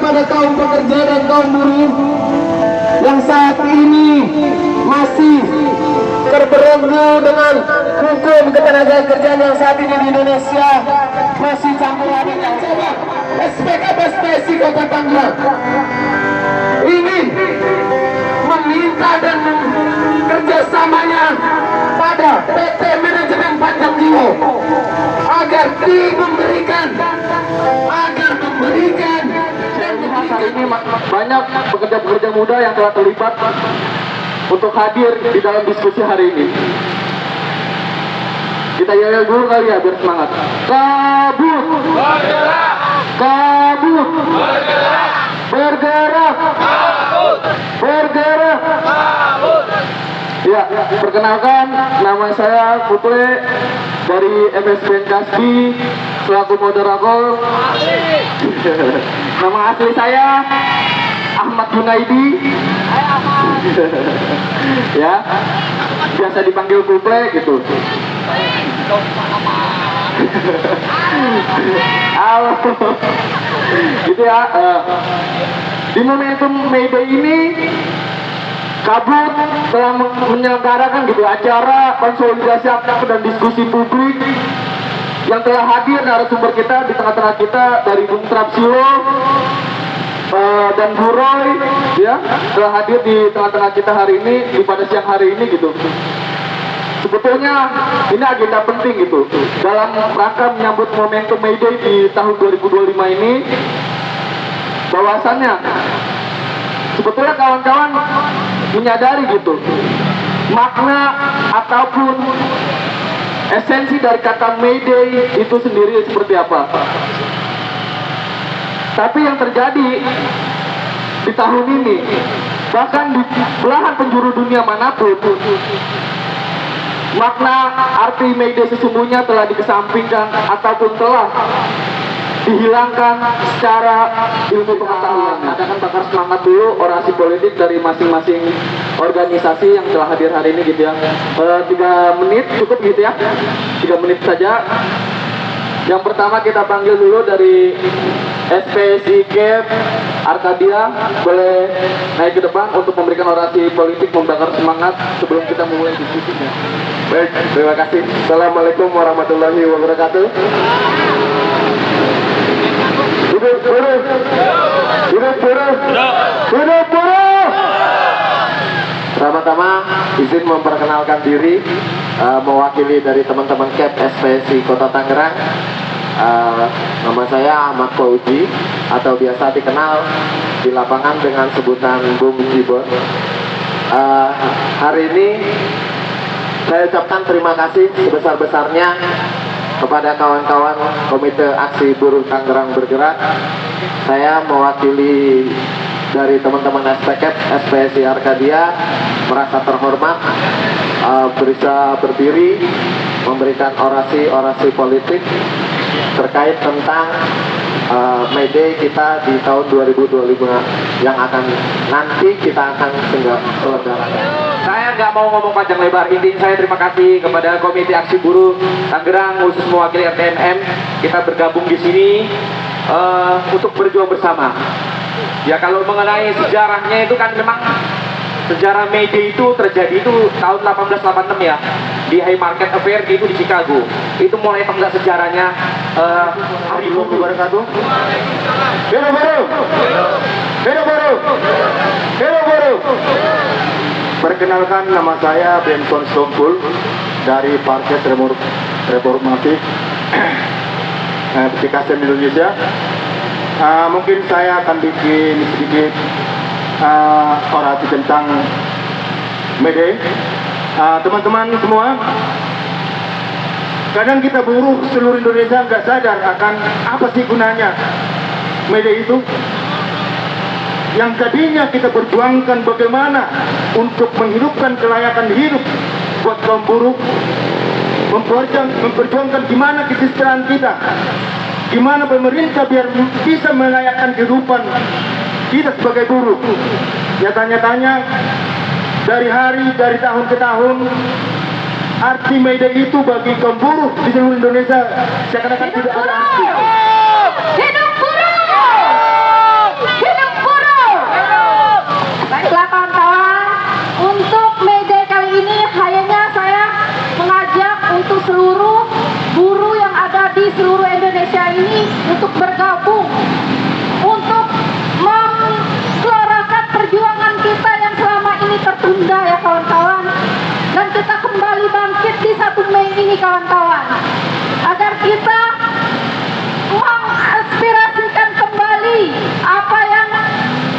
kepada kaum pekerja dan kaum buruh yang saat ini masih terbelenggu dengan hukum ketenagakerjaan yang saat ini di Indonesia masih campur aduk. Coba SPKPSPSI Kota Tangerang ingin meminta dan kerjasamanya pada PT Manajemen Panjang Jiwo agar memberikan ini banyak pekerja-pekerja muda yang telah terlibat untuk hadir di dalam diskusi hari ini. Kita yel dulu kali ya biar semangat. Kabut bergerak, kabut bergerak, bergerak, kabut bergerak, kabut. Ya, perkenalkan nama saya Putle dari MSBN Kasbi selaku moderator. Nama asli saya Ahmad Junaidi. Ya, biasa dipanggil Putle gitu. Halo. Gitu ya. Di momentum May Day ini Kabut telah menyelenggarakan gitu acara konsolidasi aktif dan diskusi publik yang telah hadir narasumber kita di tengah-tengah kita dari Bung Trapsilo dan Bu Roy ya telah hadir di tengah-tengah kita hari ini pada siang hari ini gitu. Sebetulnya ini agenda penting gitu dalam rangka menyambut momentum May Day di tahun 2025 ini, bahwasannya sebetulnya kawan-kawan menyadari gitu makna ataupun esensi dari kata May Day itu sendiri seperti apa. Tapi yang terjadi di tahun ini, bahkan di belahan penjuru dunia manapun, makna arti May Day sesungguhnya telah dikesampingkan ataupun telah dihilangkan secara ilmu pengetahuan. Adakan bakar semangat dulu orasi politik dari masing-masing organisasi yang telah hadir hari ini gitu ya. 3 menit cukup gitu ya, 3 menit saja. Yang pertama kita panggil dulu dari SPSI Cap Arkadia, boleh naik ke depan untuk memberikan orasi politik membakar semangat sebelum kita memulai diskusinya. Baik, terima kasih. Assalamualaikum warahmatullahi wabarakatuh. Hidup buruh, hidup buruh, hidup buruh. Pertama-tama izin memperkenalkan diri, mewakili dari teman-teman CAP SPSI Kota Tangerang. Nama saya Ahmad Fauzi atau biasa dikenal di lapangan dengan sebutan Bung Jibon. Hari ini saya ucapkan terima kasih sebesar-besarnya kepada kawan-kawan Komite Aksi Buruh Tangerang Bergerak. Saya mewakili dari teman-teman SPKP SPSI Arkadia merasa terhormat bisa berdiri memberikan orasi-orasi politik terkait tentang May Day kita di tahun 2025 yang nanti kita akan selenggarakan. Saya nggak mau ngomong panjang lebar, intinya saya terima kasih kepada Komite Aksi Buruh Tangerang khusus mewakili RTNM. Kita bergabung di sini untuk berjuang bersama. Ya kalau mengenai sejarahnya itu kan memang sejarah May Day itu terjadi itu tahun 1886 ya di Haymarket Affair itu di Chicago. Itu mulai tenggak sejarahnya. Hari wabarakatuh. Hidup buruh, hidup buruh, hidup buruh. Perkenalkan, nama saya Benson Stompul dari Partai Reformatif Bekasi Indonesia. Mungkin saya akan bikin sedikit orasi tentang May Day. Teman-teman semua, kadang kita buruh seluruh Indonesia nggak sadar akan apa sih gunanya May Day itu. Yang tadinya kita berjuangkan bagaimana untuk menghidupkan kelayakan hidup buat kaum buruh, memperjuangkan gimana kesejahteraan kita, gimana pemerintah biar bisa melayakkan kehidupan kita sebagai buruh. Nyata-nyatanya dari tahun ke tahun arti May Day itu bagi kaum buruh di seluruh Indonesia seakan-akan tidak ada arti. Hidup buruh! seluruh Indonesia ini untuk bergabung, untuk menyuarakan perjuangan kita yang selama ini tertunda ya kawan-kawan, dan kita kembali bangkit di 1 Mei ini kawan-kawan, agar kita mengaspirasikan kembali apa yang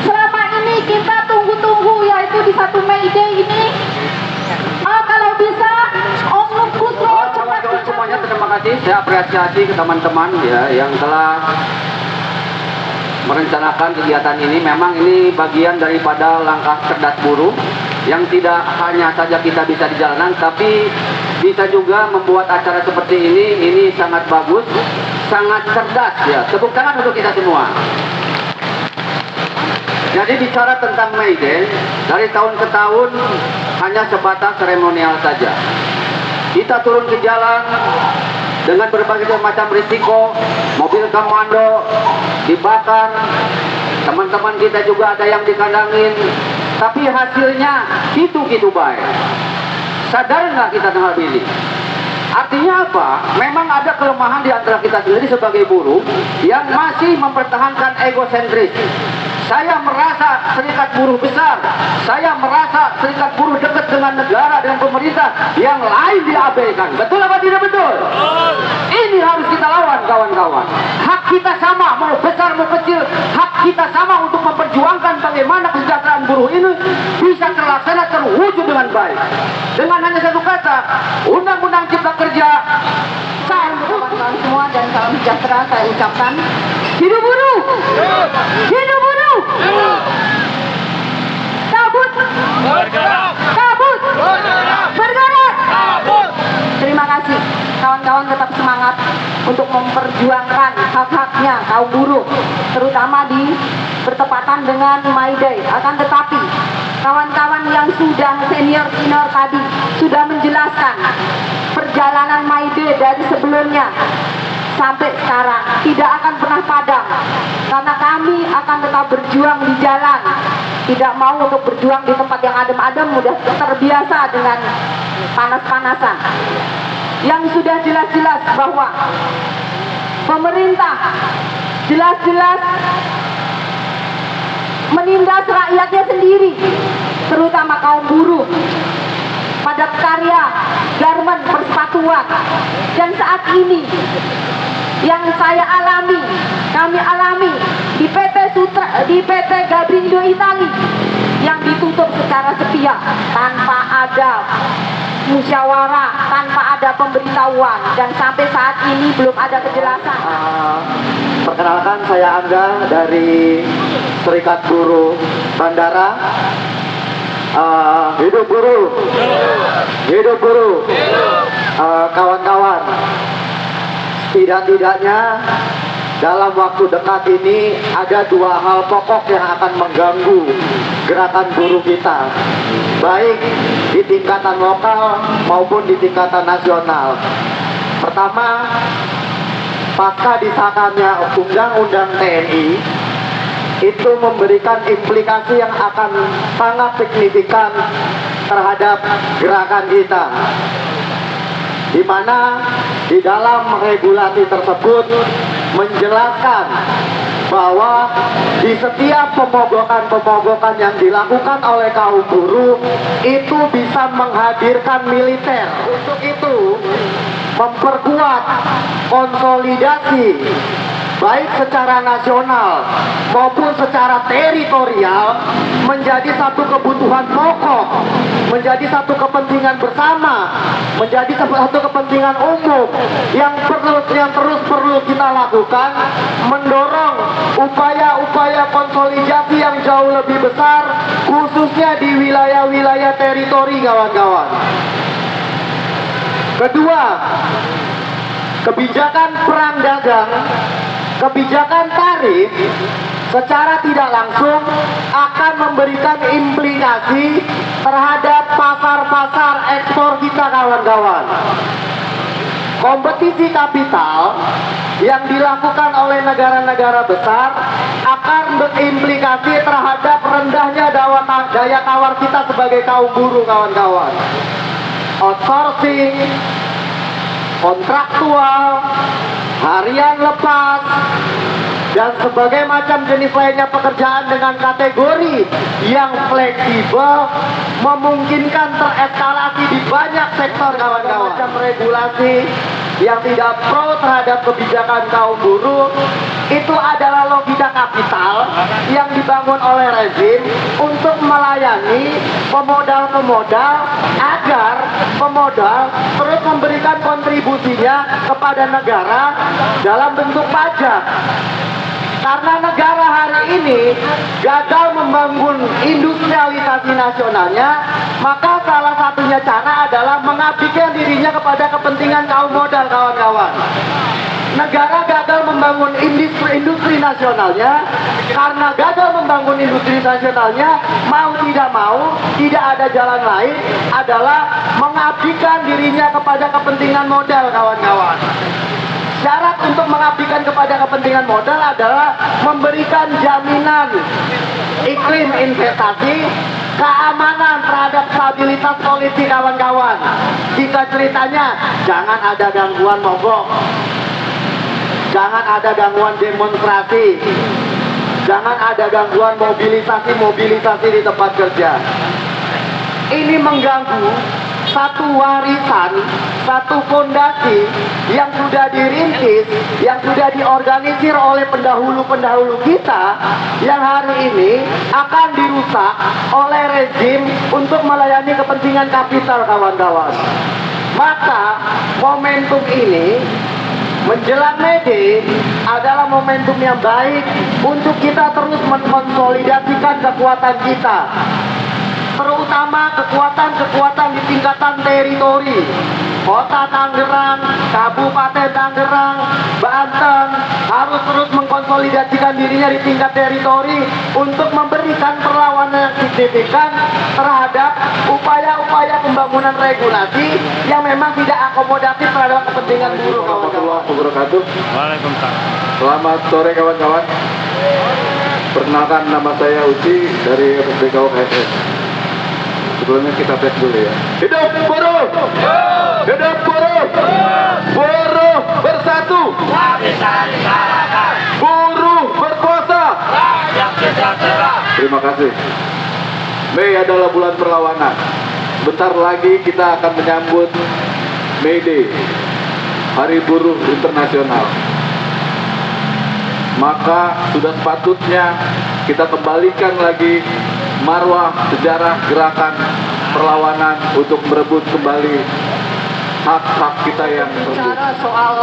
selama ini kita tunggu-tunggu, yaitu di 1 Mei Day ini. Kalau bisa Omnibus Law cepat Kawan-kawan semuanya, terima kasih. Saya apresiasi ke teman-teman ya yang telah merencanakan kegiatan ini. Memang ini bagian daripada langkah cerdas buruh yang tidak hanya saja kita bisa di jalanan, tapi bisa juga membuat acara seperti ini. Ini sangat bagus, sangat cerdas ya. Tepuk tangan untuk kita semua. Jadi bicara tentang May Day, dari tahun ke tahun hanya sebatas seremonial saja. Kita turun ke jalan dengan berbagai macam risiko, mobil komando dibakar, teman-teman kita juga ada yang dikandangin, tapi hasilnya gitu-gitu baik. Sadar nggak kita dengan hal ini? Artinya apa? Memang ada kelemahan di antara kita sendiri sebagai buruh yang masih mempertahankan egosentris. Saya merasa serikat buruh besar, saya merasa serikat buruh dekat dengan negara dan pemerintah, yang lain diabaikan. Betul apa tidak betul? Ini harus kita lawan kawan-kawan. Hak kita sama, mau besar mau kecil, hak kita sama untuk memperjuangkan bagaimana kesejahteraan buruh ini bisa terlaksana, terwujud dengan baik. Dengan hanya satu kata, Undang-Undang Cipta Kerja. kawan-kawan semua, dan salam sejahtera saya ucapkan. Hidup buruh! Hidup buruh! Kabut! Bergerak! Kabut! Bergerak! Kabut! Terima kasih. Kawan-kawan tetap semangat untuk memperjuangkan hak-haknya kaum buruh, terutama di bertepatan dengan May Day. Akan tetapi, kawan-kawan yang sudah senior-senior tadi sudah menjelaskan perjalanan May Day dari sebelumnya sampai sekarang tidak akan pernah padam, karena kami akan tetap berjuang di jalan. Tidak mau untuk berjuang di tempat yang adem-adem, mudah terbiasa dengan panas-panasan. Yang sudah jelas-jelas bahwa pemerintah jelas-jelas menindas rakyatnya sendiri, terutama kaum buruh, padat karya, garmen, persepatuan. Dan saat ini yang saya alami, kami alami di PT Gabrindo Itali yang ditutup secara sepihak tanpa ada musyawarah, tanpa ada pemberitahuan, dan sampai saat ini belum ada kejelasan. Perkenalkan, saya Angga dari Serikat Buruh Bandara. Hidup buruh, hidup buruh. Kawan-kawan, tidak-tidaknya dalam waktu dekat ini ada 2 hal pokok yang akan mengganggu gerakan buruh kita, baik di tingkatan lokal maupun di tingkatan nasional. Pertama, pasca disahkannya Undang-Undang TNI, itu memberikan implikasi yang akan sangat signifikan terhadap gerakan kita, di mana di dalam regulasi tersebut menjelaskan bahwa di setiap pemogokan-pemogokan yang dilakukan oleh kaum buruh itu bisa menghadirkan militer. Untuk itu memperkuat konsolidasi baik secara nasional maupun secara teritorial menjadi satu kebutuhan pokok, menjadi satu kepentingan bersama, menjadi satu kepentingan umum yang terus perlu kita lakukan, mendorong upaya-upaya konsolidasi yang jauh lebih besar, khususnya di wilayah-wilayah teritori, kawan-kawan. Kedua, kebijakan perang dagang, kebijakan tarif secara tidak langsung akan memberikan implikasi terhadap pasar-pasar ekspor kita, kawan-kawan. Kompetisi kapital yang dilakukan oleh negara-negara besar akan berimplikasi terhadap rendahnya daya tawar kita sebagai kaum buruh, kawan-kawan. Outsourcing, kontraktual, harian lepas, dan sebagai macam jenis lainnya pekerjaan dengan kategori yang fleksibel memungkinkan tereskalasi di banyak sektor kawan-kawan. Macam regulasi yang tidak pro terhadap kebijakan kaum buruh itu adalah logika kapital yang dibangun oleh rezim untuk melayani pemodal-pemodal agar pemodal terus memberikan kontribusinya kepada negara dalam bentuk pajak. Karena negara hari ini gagal membangun industrialisasi nasionalnya, maka salah satunya cara adalah mengabdikan dirinya kepada kepentingan kaum modal, kawan-kawan. Negara gagal membangun industri nasionalnya, karena gagal membangun industri nasionalnya, mau tidak mau, tidak ada jalan lain adalah mengabdikan dirinya kepada kepentingan modal, kawan-kawan. Syarat untuk mengabdikan kepada kepentingan modal adalah memberikan jaminan iklim investasi, keamanan terhadap stabilitas politik, kawan-kawan. Jika ceritanya jangan ada gangguan mogok, jangan ada gangguan demonstrasi, jangan ada gangguan mobilisasi di tempat kerja. Ini mengganggu satu warisan, satu fondasi yang sudah dirintis, yang sudah diorganisir oleh pendahulu-pendahulu kita, yang hari ini akan dirusak oleh rezim untuk melayani kepentingan kapital, kawan-kawan. Maka momentum ini menjelang May Day adalah momentum yang baik untuk kita terus mengkonsolidasikan kekuatan kita, terutama kekuatan-kekuatan di tingkatan teritori. Kota Tangerang, Kabupaten Tangerang, Banten harus terus mengkonsolidasikan dirinya di tingkat teritori untuk memberikan perlawanan yang signifikan terhadap upaya-upaya pembangunan regulasi yang memang tidak akomodatif terhadap kepentingan buruh, kawan-kawan. Waalaikumsalam. Selamat sore kawan-kawan. Perkenalkan, nama saya Uci dari FSBK UKSS. Sebelumnya kita tes dulu ya. Hidup buruh! Hidup buruh! Buruh bersatu! Buruh berkuasa! Terima kasih. Mei adalah bulan perlawanan. Bentar lagi kita akan menyambut May Day, Hari Buruh Internasional. Maka sudah sepatutnya kita kembalikan lagi marwah sejarah gerakan perlawanan untuk merebut kembali hak-hak kita yang tersebut. Bicara soal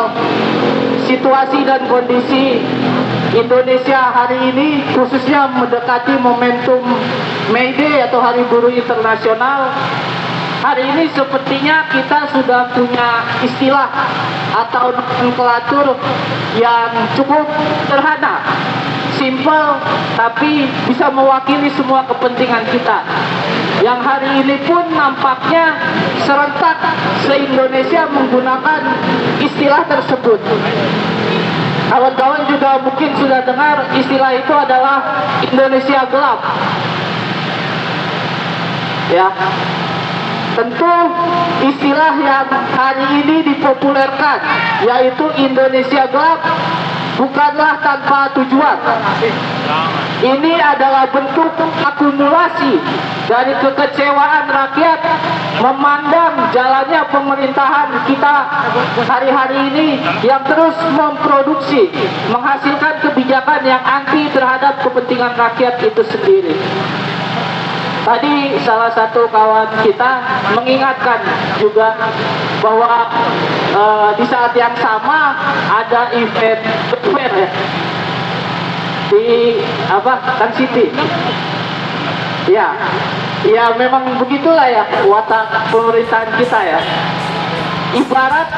situasi dan kondisi Indonesia hari ini, khususnya mendekati momentum May Day atau Hari Buruh Internasional, hari ini sepertinya kita sudah punya istilah atau nomenklatur yang cukup sederhana, simple, tapi bisa mewakili semua kepentingan kita. Yang hari ini pun nampaknya serentak se-Indonesia menggunakan istilah tersebut. Kawan-kawan juga mungkin sudah dengar istilah itu adalah Indonesia gelap. Ya, tentu istilah yang hari ini dipopulerkan yaitu Indonesia gelap bukanlah tanpa tujuan. Ini adalah bentuk akumulasi dari kekecewaan rakyat memandang jalannya pemerintahan kita hari-hari ini yang terus memproduksi, menghasilkan kebijakan yang anti terhadap kepentingan rakyat itu sendiri. Tadi salah satu kawan kita mengingatkan juga bahwa di saat yang sama ada event ya, di Tan City. Ya memang begitulah ya watak pemerintahan kita ya. Ibarat